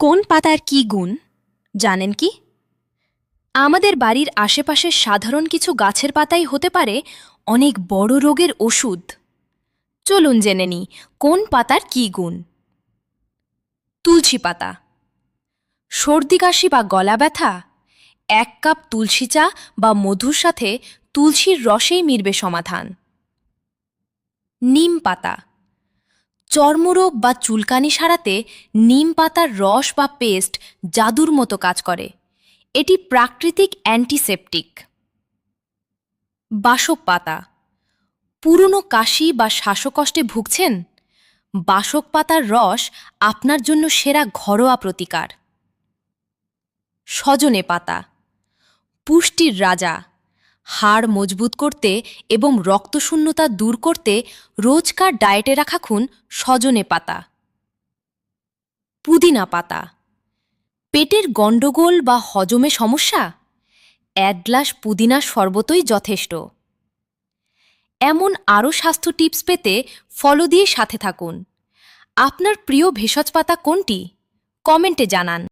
কোন পাতার কি গুণ জানেন কি? আমাদের বাড়ির আশেপাশের সাধারণ কিছু গাছের পাতাই হতে পারে অনেক বড় রোগের ওষুধ। চলুন জেনে নিই কোন পাতার কি গুণ। তুলসী পাতা। সর্দি কাশি বা গলা ব্যথা, 1 কাপ তুলসী চা বা মধুর সাথে তুলসীর রসেই মিলবে সমাধান। নিম পাতা। চর্মরোগ বা চুলকানি সারাতে নিম পাতার রস বা পেস্ট জাদুর মতো কাজ করে। এটি প্রাকৃতিক অ্যান্টিসেপটিক। বাসক পাতা। পুরনো কাশি বা শ্বাসকষ্টে ভুগছেন? বাসক পাতার রস আপনার জন্য সেরা ঘরোয়া প্রতিকার। সজনে পাতা। পুষ্টির রাজা। হাড় মজবুত করতে এবং রক্তশূন্যতা দূর করতে রোজকার ডায়েটে রাখুন সজনে পাতা। পুদিনা পাতা। পেটের গণ্ডগোল বা হজমে সমস্যা? 1 গ্লাস পুদিনার শরবতই যথেষ্ট। এমন আরও স্বাস্থ্য টিপস পেতে ফলো দিয়ে সাথে থাকুন। আপনার প্রিয় ভেষজ পাতা কোনটি? কমেন্টে জানান।